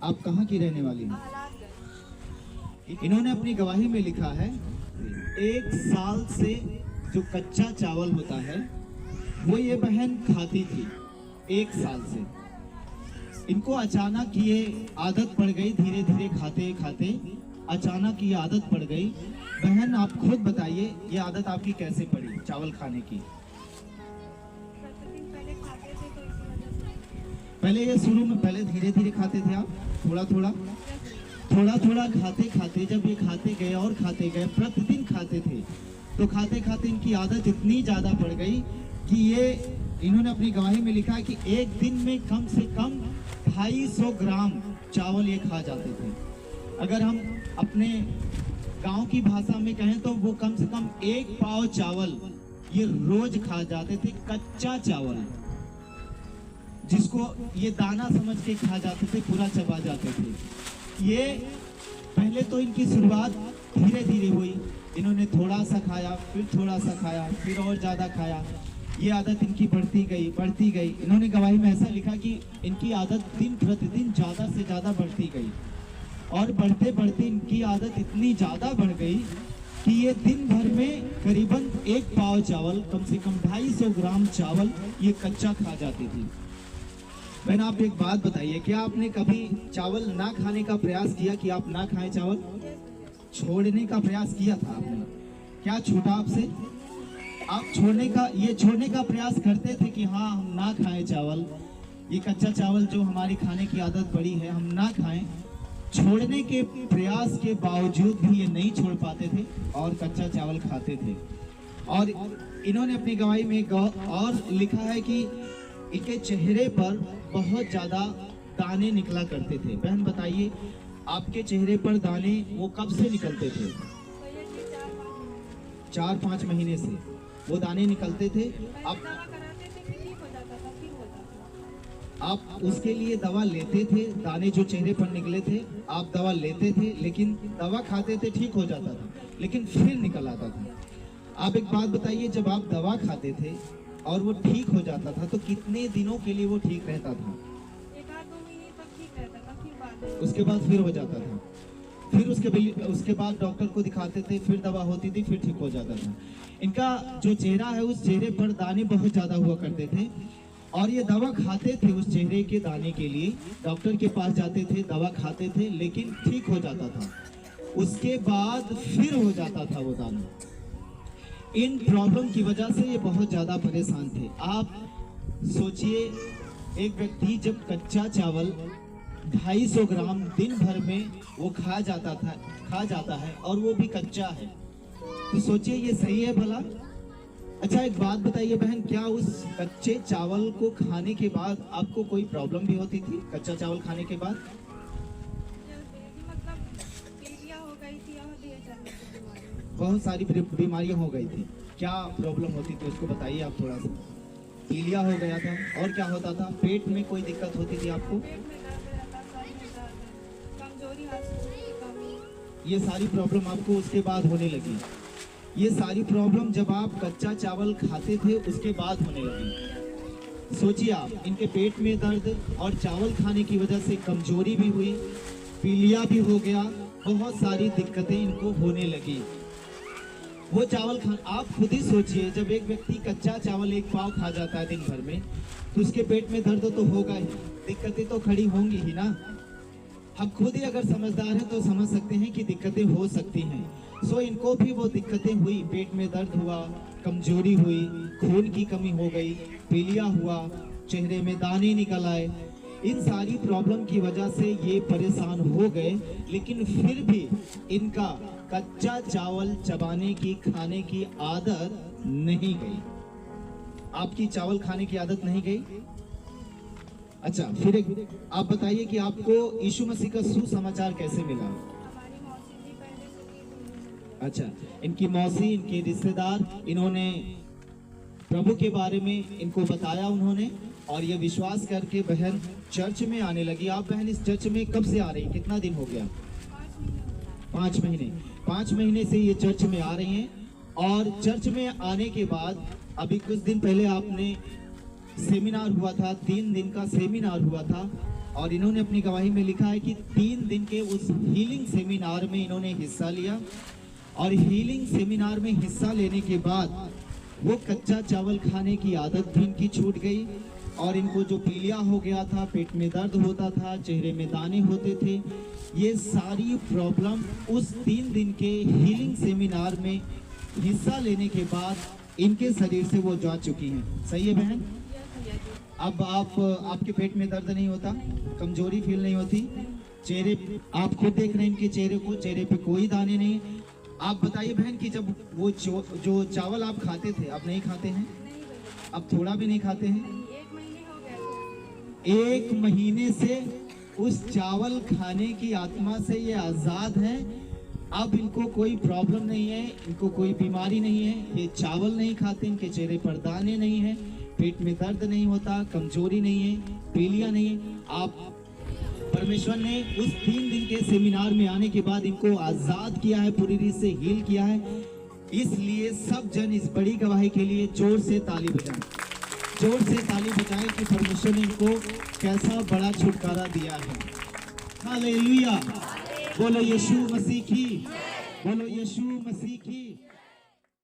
आप कहाँ की रहने वाली हैं? इन्होंने अपनी गवाही में लिखा है 1 साल से जो कच्चा चावल होता है वो ये बहन खाती थी 1 साल से। इनको अचानक ये आदत पड़ गई, धीरे धीरे खाते खाते अचानक ये आदत पड़ गई। बहन आप खुद बताइए ये आदत आपकी कैसे पड़ी चावल खाने की? पहले ये शुरू में पहले धीरे धीरे खाते थे आप, थोड़ा थोड़ा खाते खाते जब ये खाते गए और खाते गए, प्रतिदिन खाते थे, तो खाते खाते इनकी आदत इतनी ज़्यादा पड़ गई कि ये इन्होंने अपनी गवाही में लिखा कि एक दिन में कम से कम 250 ग्राम चावल ये खा जाते थे। अगर हम अपने गांव की भाषा में कहें तो वो कम से कम 1 पाव चावल ये रोज खा जाते थे, कच्चा चावल जिसको ये दाना समझ के खा जाते थे, पूरा चबा जाते थे। ये पहले तो इनकी शुरुआत धीरे धीरे हुई, इन्होंने थोड़ा सा खाया, फिर थोड़ा सा खाया, फिर और ज़्यादा खाया। ये आदत इनकी बढ़ती गई। इन्होंने गवाही में ऐसा लिखा कि इनकी आदत दिन प्रतिदिन ज़्यादा से ज़्यादा बढ़ती गई और बढ़ते बढ़ते इनकी आदत इतनी ज़्यादा बढ़ गई कि ये दिन भर में करीबन 1 पाव चावल, कम से कम 250 ग्राम चावल ये कच्चा खा जाती थी। बहन आप एक बात बताइए, क्या आपने कभी चावल ना खाने का प्रयास किया कि आप ना खाएं चावल? छोड़ने का प्रयास किया था आपने? क्या छूटा आपसे? आप छोड़ने का प्रयास करते थे कि हाँ हम ना खाएं चावल, ये कच्चा चावल जो हमारी खाने की आदत पड़ी है हम ना खाएं। छोड़ने के प्रयास के बावजूद भी ये नहीं छोड़ पाते थे और कच्चा चावल खाते थे। और इन्होंने अपनी गवाही में और लिखा है कि इनके चेहरे पर बहुत ज़्यादा दाने निकला करते थे। बहन बताइए आपके चेहरे पर दाने वो कब से निकलते थे? 4-5 महीने से वो दाने निकलते थे। आप उसके लिए दवा लेते थे, दाने जो चेहरे पर निकले थे आप दवा लेते थे, लेकिन दवा खाते थे ठीक हो जाता था, लेकिन फिर निकल आता था। आप एक बात बताइए, जब आप दवा खाते थे और वो ठीक हो जाता था तो कितने दिनों के लिए वो ठीक रहता था? 1-2 महीने तक ठीक रहता था, फिर उसके बाद फिर हो जाता था। फिर उसके बाद डॉक्टर को दिखाते थे, फिर दवा होती थी, फिर ठीक हो जाता था। इनका जो चेहरा है उस चेहरे पर दाने बहुत ज़्यादा हुआ करते थे और ये दवा खाते थे उस चेहरे के दाने के लिए, डॉक्टर के पास जाते थे, दवा खाते थे, लेकिन ठीक हो जाता था। उसके बाद फिर हो जाता था वो दाना। इन प्रॉब्लम की वजह से ये बहुत ज़्यादा परेशान थे। आप सोचिए एक व्यक्ति जब कच्चा चावल 250 ग्राम दिन भर में वो खा जाता है और वो भी कच्चा है, तो सोचिए ये सही है भला? अच्छा एक बात बताइए बहन, क्या उस कच्चे चावल को खाने के बाद आपको कोई प्रॉब्लम भी होती थी? कच्चा चावल खाने के बाद मतलब पीलिया हो गई थी और ढेर सारी बीमारियां। बहुत सारी बीमारियां हो गई थी। क्या प्रॉब्लम होती थी उसको बताइए आप थोड़ा सा। पीलिया हो गया था और क्या होता था? पेट में कोई दिक्कत होती थी आपको? पेट में दर्द रहता, सर में दर्द, कमजोरी, हंसने की कमी। ये सारी प्रॉब्लम आपको उसके बाद होने लगी। ये सारी प्रॉब्लम जब आप कच्चा चावल खाते थे उसके बाद होने लगी। सोचिए आप, इनके पेट में दर्द और चावल खाने की वजह से कमजोरी भी हुई, पीलिया भी हो गया, बहुत सारी दिक्कतें इनको होने लगी। वो चावल आप खुद ही सोचिए, जब एक व्यक्ति कच्चा चावल 1 पाव खा जाता है दिन भर में तो उसके पेट में दर्द तो होगा ही, दिक्कतें तो खड़ी होंगी ही ना। हम खुद ही अगर समझदार हैं तो समझ सकते हैं कि दिक्कतें हो सकती हैं। सो इनको भी वो दिक्कतें हुई, पेट में दर्द हुआ, कमजोरी हुई, खून की कमी हो गई, पीलिया हुआ, चेहरे में दाने निकल आए। इन सारी प्रॉब्लम की वजह से ये परेशान हो गए, लेकिन फिर भी इनका कच्चा चावल चबाने की, खाने की आदत नहीं गई। आपकी चावल खाने की आदत नहीं गई? अच्छा फिर आप बताइए कि आपको यीशु मसीह का सुसमाचार कैसे मिला? हमारी मौसी जी पहले से थी। अच्छा, इनकी मौसी, इनके रिश्तेदार, इन्होंने प्रभु के बारे में इनको बताया उन्होंने, और ये विश्वास करके बहन चर्च में आने लगी। आप बहन इस चर्च में कब से आ रही? कितना दिन हो गया? 5 महीने। 5 महीने से ये चर्च में आ रही हैं। और चर्च में आने के बाद अभी कुछ दिन पहले आपने सेमिनार हुआ था, 3 दिन का सेमिनार हुआ था, और इन्होंने अपनी गवाही में लिखा है कि 3 दिन के उस हीलिंग सेमिनार में इन्होंने हिस्सा लिया और हीलिंग सेमिनार में हिस्सा लेने के बाद वो कच्चा चावल खाने की आदत भी इनकी छूट गई और इनको जो पीलिया हो गया था, पेट में दर्द होता था, चेहरे में दाने होते थे, ये सारी प्रॉब्लम उस 3 दिन के हीलिंग सेमिनार में हिस्सा लेने के बाद इनके शरीर से वो जा चुकी हैं। सही है बहन? अब आपके पेट में दर्द नहीं होता, कमजोरी फील नहीं होती, चेहरे आप खुद देख रहे हैं इनके चेहरे को, चेहरे पे कोई दाने नहीं। आप बताइए बहन कि जब वो जो चावल आप खाते थे अब नहीं खाते हैं, अब थोड़ा भी नहीं खाते हैं। 1 महीने हो गए। 1 महीने से उस चावल खाने की आत्मा से ये आजाद हैं। अब इनको कोई प्रॉब्लम नहीं है, इनको कोई बीमारी नहीं है, ये चावल नहीं खाते, इनके चेहरे पर दाने नहीं है, पेट में दर्द नहीं होता, कमजोरी नहीं है, पीलिया नहीं है। आप परमेश्वर ने उस 3 दिन के सेमिनार में आने के बाद इनको आजाद किया है, पूरी रीत से हील किया है। इसलिए सब जन इस बड़ी गवाही के लिए जोर से ताली बजाएं, जोर से ताली बजाएं कि परमेश्वर ने इनको कैसा बड़ा छुटकारा दिया है। हालेलुया, बोलो यीशु मसीह की, बोलो यीशु मसीह की।